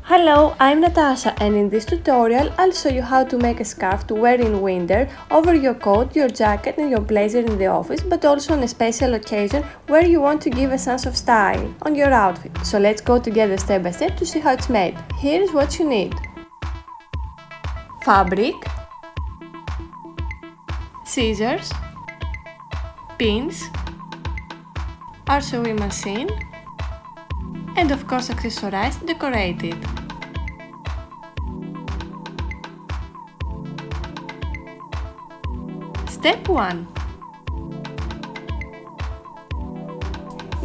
Hello, I'm Natasha, and in this tutorial I'll show you how to make a scarf to wear in winter over your coat, your jacket and your blazer in the office, but also on a special occasion where you want to give a sense of style on your outfit. So let's go together step by step to see how it's made. Here is what you need: fabric, scissors, pins, our sewing machine, and of course accessorized decorated. Step 1.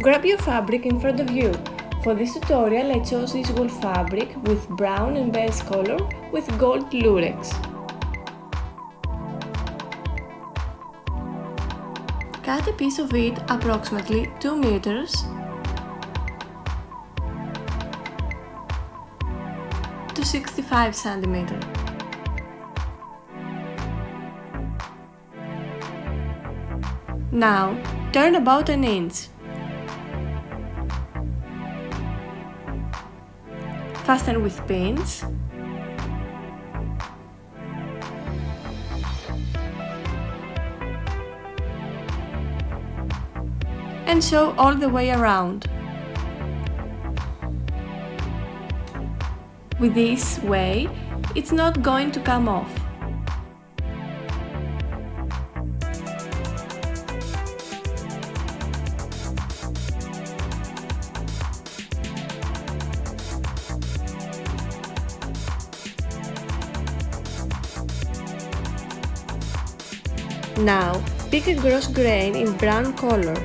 Grab your fabric in front of you. For this tutorial I chose this wool fabric with brown and beige color with gold lurex. Cut a piece of it approximately 2 meters to 65 centimeters. Now, turn about an inch. Fasten with pins. And sew all the way around. With this way, it's not going to come off. Now, pick a gross grain in brown color.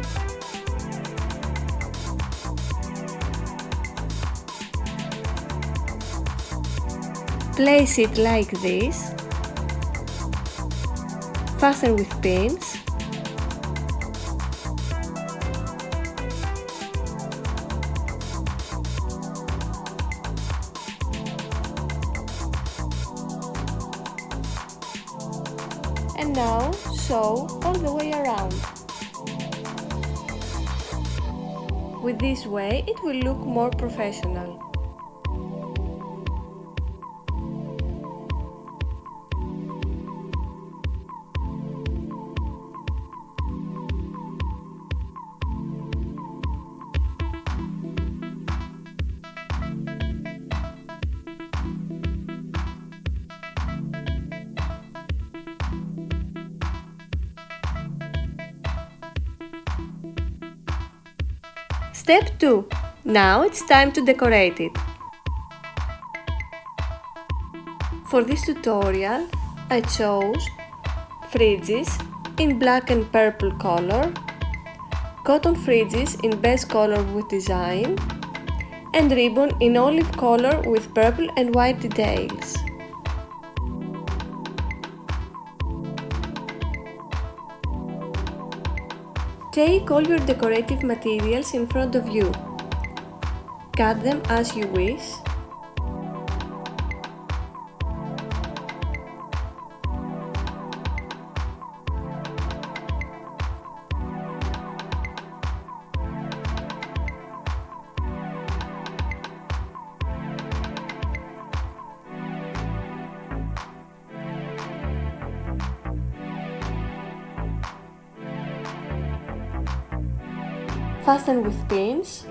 Place it like this. Fasten with pins. And now sew all the way around. With this way it will look more professional. Step 2. Now it's time to decorate it. For this tutorial I chose fringes in black and purple color, cotton fringes in beige color with design, and ribbon in olive color with purple and white details. Take all your decorative materials in front of you. Cut them as you wish. Fasten with pins.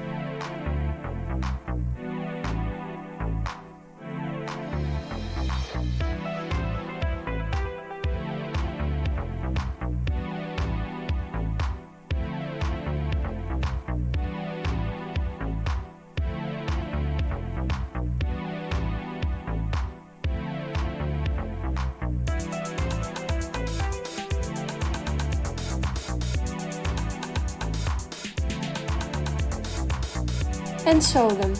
And sew them.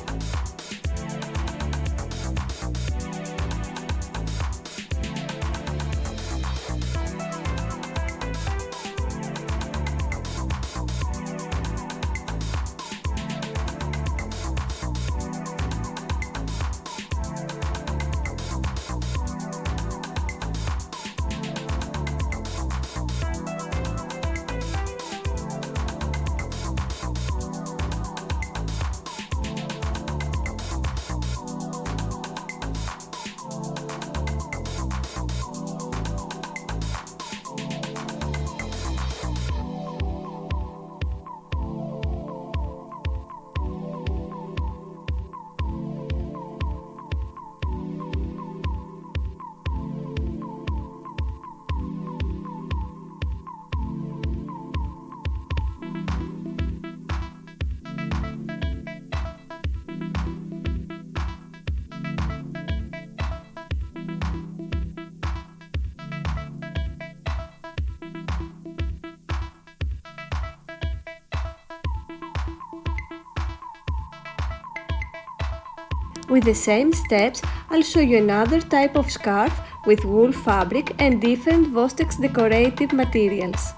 With the same steps, I'll show you another type of scarf with wool fabric and different Vostex decorative materials.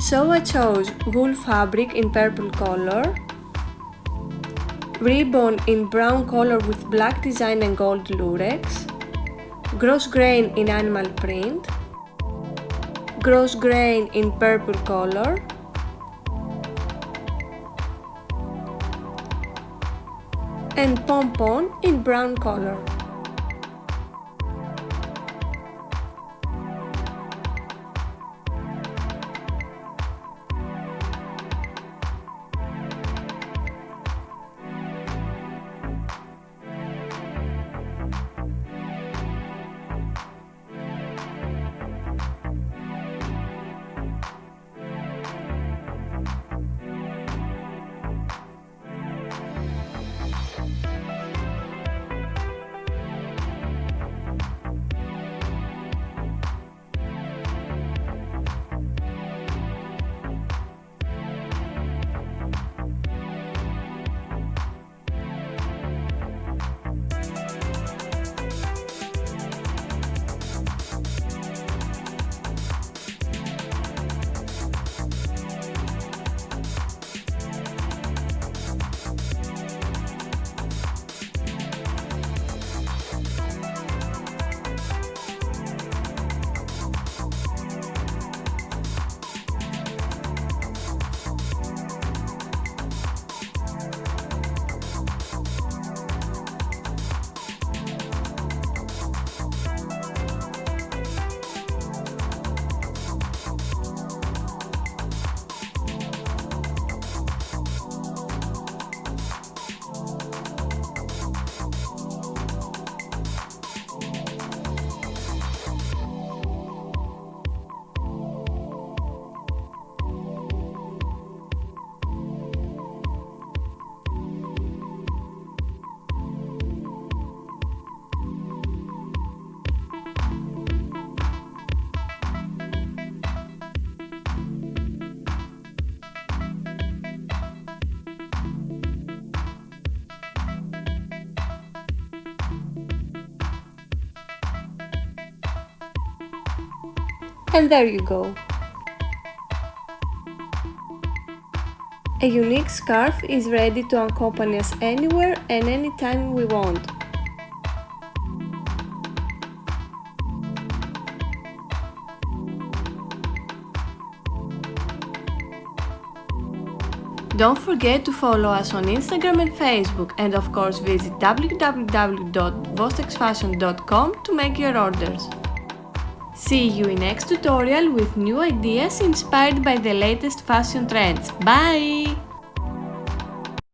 So I chose wool fabric in purple color, ribbon in brown color with black design and gold lurex, gross grain in animal print, gross grain in purple color, and PomPon in brown color. And there you go. A unique scarf is ready to accompany us anywhere and anytime we want. Don't forget to follow us on Instagram and Facebook, and of course visit www.vostexfashion.com to make your orders. See you in next tutorial with new ideas inspired by the latest fashion trends. Bye!